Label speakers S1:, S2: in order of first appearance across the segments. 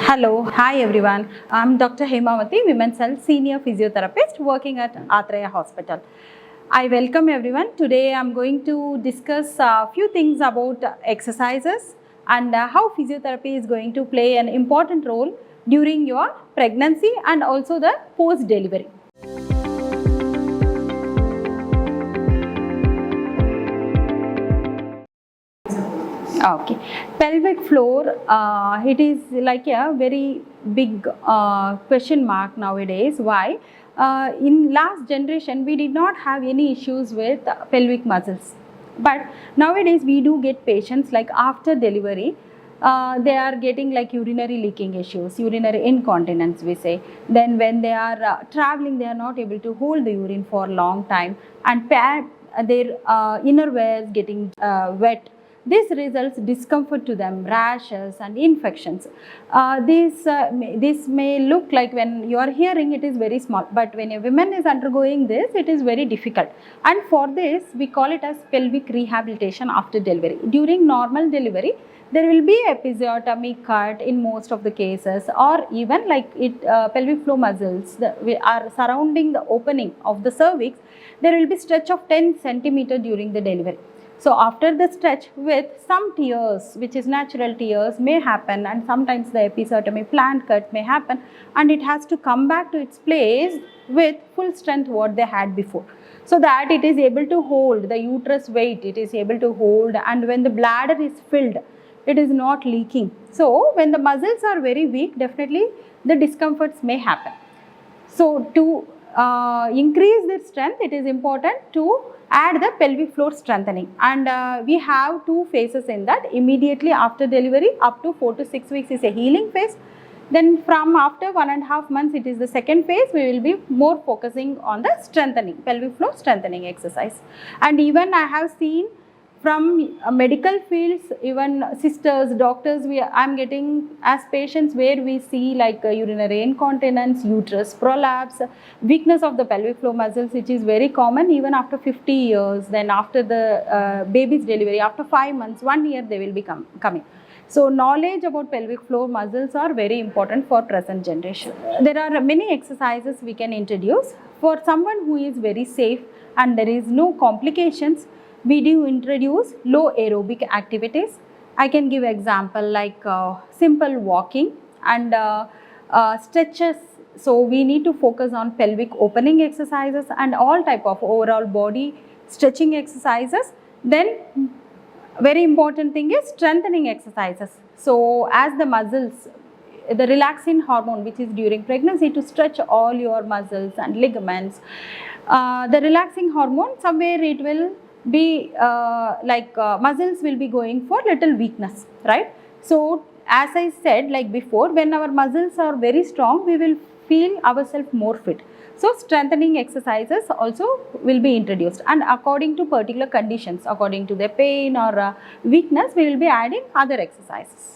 S1: Hello, hi everyone. I'm Dr. Hemavati, Women's Health Senior Physiotherapist working at Atreya Hospital. I welcome everyone. Today I'm going to discuss a few things about exercises and how physiotherapy is going to play an important role during your pregnancy and also the post-delivery. Okay, pelvic floor, it is like a very big question mark nowadays. Why? In last generation, we did not have any issues with pelvic muscles. But nowadays, we do get patients like after delivery, they are getting like urinary leaking issues, urinary incontinence we say. Then when they are traveling, they are not able to hold the urine for a long time and their inner wears getting wet. This results discomfort to them, rashes and infections. This may look like when you are hearing it is very small, but when a woman is undergoing this, it is very difficult. And for this, we call it as pelvic rehabilitation after delivery. During normal delivery, there will be episiotomy cut in most of the cases, or even like pelvic floor muscles that are surrounding the opening of the cervix. There will be stretch of 10 centimeter during the delivery. So after the stretch with some tears, which is natural tears may happen, and sometimes the episiotomy planned cut may happen, and it has to come back to its place with full strength what they had before. So that it is able to hold the uterus weight, it is able to hold, and when the bladder is filled, it is not leaking. So when the muscles are very weak, definitely the discomforts may happen. So to increase this strength, it is important to add the pelvic floor strengthening, and we have two phases in that. Immediately after delivery up to 4 to 6 weeks is a healing phase. Then from after 1.5 months, it is the second phase. We will be more focusing on the strengthening, pelvic floor strengthening exercise. And even I have seen from medical fields, even sisters, doctors, I'm getting as patients where we see like urinary incontinence, uterus prolapse, weakness of the pelvic floor muscles, which is very common even after 50 years. Then after the baby's delivery, after 5 months, 1 year, they will be coming. So knowledge about pelvic floor muscles are very important for present generation. There are many exercises we can introduce. For someone who is very safe and there is no complications, we do introduce low aerobic activities. I can give example like simple walking and stretches. So we need to focus on pelvic opening exercises and all type of overall body stretching exercises. Then very important thing is strengthening exercises. So as the muscles, the relaxin hormone which is during pregnancy to stretch all your muscles and ligaments, the relaxing hormone somewhere it will be muscles will be going for little weakness, right? So as I said like before, when our muscles are very strong, we will feel ourselves more fit. So strengthening exercises also will be introduced, and according to particular conditions, according to their pain or weakness, we will be adding other exercises.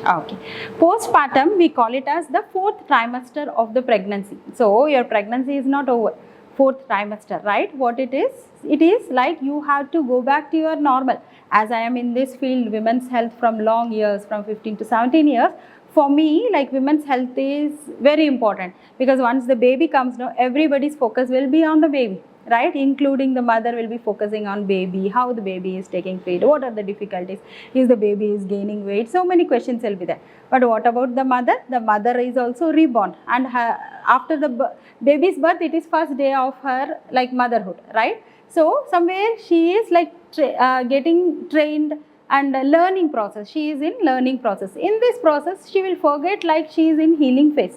S1: Okay. Postpartum, we call it as the 4th trimester of the pregnancy. So your pregnancy is not over. 4th trimester, right? What it is like you have to go back to your normal. As I am in this field, women's health from long years, from 15 to 17 years, for me, like women's health is very important, because once the baby comes now, everybody's focus will be on the baby, right? Including the mother will be focusing on baby, how the baby is taking feed, what are the difficulties, is the baby is gaining weight, so many questions will be there. But what about the mother? The mother is also reborn, and after the baby's birth, it is first day of her like motherhood, right? So somewhere she is like getting trained and learning process. She is in learning process. In this process, she will forget like she is in healing phase,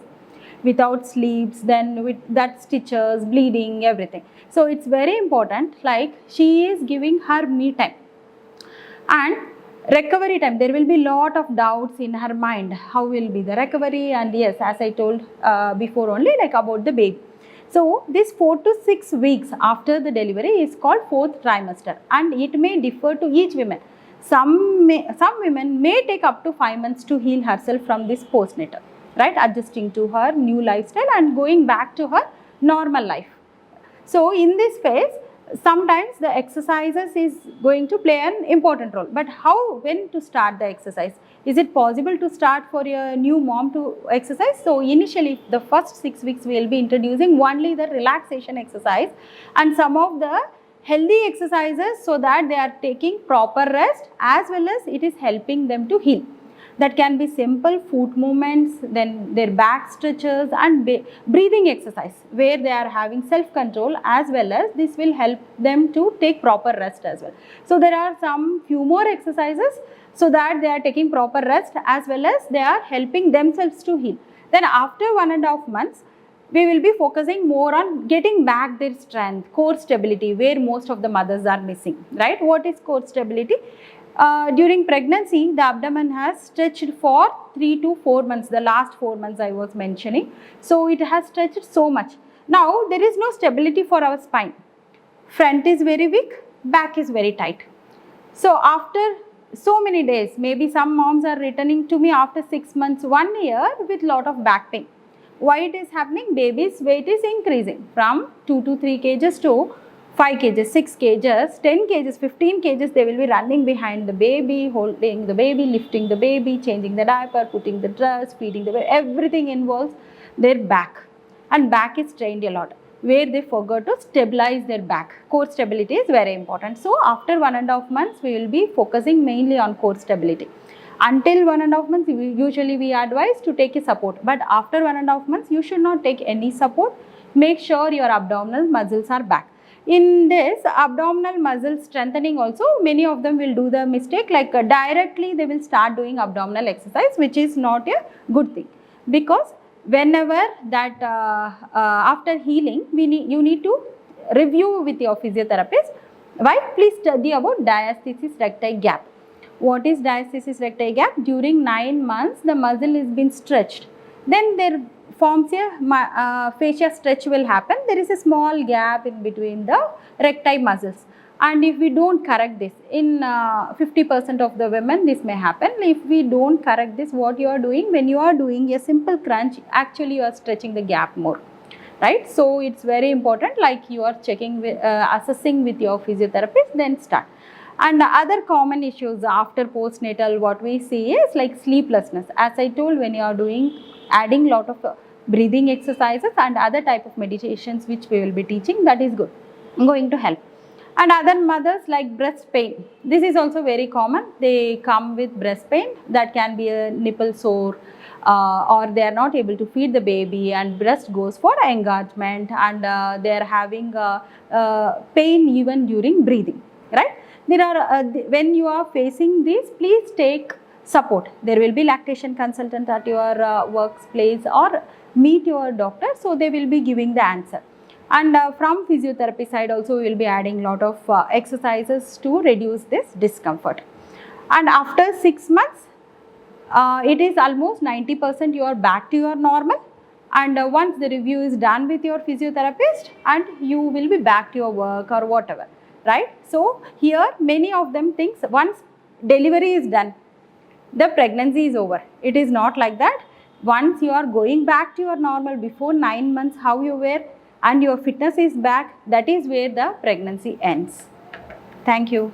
S1: without sleeps, then with that stitches, bleeding, everything. So it's very important, like she is giving her me time and recovery time. There will be lot of doubts in her mind, how will be the recovery, and yes, as I told before only, like about the baby. So this 4 to 6 weeks after the delivery is called 4th trimester, and it may differ to each woman. Some women may take up to 5 months to heal herself from this postnatal, right? Adjusting to her new lifestyle and going back to her normal life. So in this phase, sometimes the exercises is going to play an important role. But when to start the exercise? Is it possible to start for a new mom to exercise? So initially, the first 6 weeks we will be introducing only the relaxation exercise and some of the healthy exercises, so that they are taking proper rest, as well as it is helping them to heal. That can be simple foot movements, then their back stretches and breathing exercise, where they are having self-control, as well as this will help them to take proper rest as well. So there are some few more exercises, so that they are taking proper rest, as well as they are helping themselves to heal. Then after 1.5 months, we will be focusing more on getting back their strength, core stability, where most of the mothers are missing, right? What is core stability? During pregnancy, the abdomen has stretched for 3 to 4 months, the last 4 months I was mentioning. So it has stretched so much. Now there is no stability for our spine. Front is very weak, back is very tight. So after so many days, maybe some moms are returning to me after 6 months, 1 year with lot of back pain. Why it is happening? Baby's weight is increasing from 2 to 3 kgs to 5 kgs, 6 kgs, 10 kgs, 15 kgs, they will be running behind the baby, holding the baby, lifting the baby, changing the diaper, putting the dress, feeding the baby. Everything involves their back, and back is strained a lot, where they forgot to stabilize their back. Core stability is very important. So after 1.5 months, we will be focusing mainly on core stability. Until 1.5 months, usually we advise to take a support, but after 1.5 months, you should not take any support. Make sure your abdominal muscles are back. In this abdominal muscle strengthening also, many of them will do the mistake, like directly they will start doing abdominal exercise, which is not a good thing, because whenever that after healing, you need to review with your physiotherapist. Why? Please study about diastasis recti gap. What is diastasis recti gap? During 9 months, the muscle is been stretched. Then there forms a fascia stretch will happen. There is a small gap in between the recti muscles. And if we don't correct this, in 50% of the women this may happen. If we don't correct this, what you are doing, when you are doing a simple crunch, actually you are stretching the gap more, right? So it's very important, like you are checking with, assessing with your physiotherapist, then start. And other common issues after postnatal, what we see is like sleeplessness. As I told, when you are adding lot of breathing exercises and other type of meditations which we will be teaching, that is going to help. And other mothers, like breast pain, this is also very common. They come with breast pain, that can be a nipple sore, or they are not able to feed the baby, and breast goes for engorgement, and they are having pain even during breathing, right? There are when you are facing this, please take support. There will be lactation consultant at your workplace, or meet your doctor, so they will be giving the answer. And from physiotherapy side also, we will be adding lot of exercises to reduce this discomfort. And after 6 months, it is almost 90% you are back to your normal. And once the review is done with your physiotherapist, and you will be back to your work or whatever, right? So here many of them thinks once delivery is done, the pregnancy is over. It is not like that. Once you are going back to your normal, before 9 months how you were, and your fitness is back, that is where the pregnancy ends. Thank you.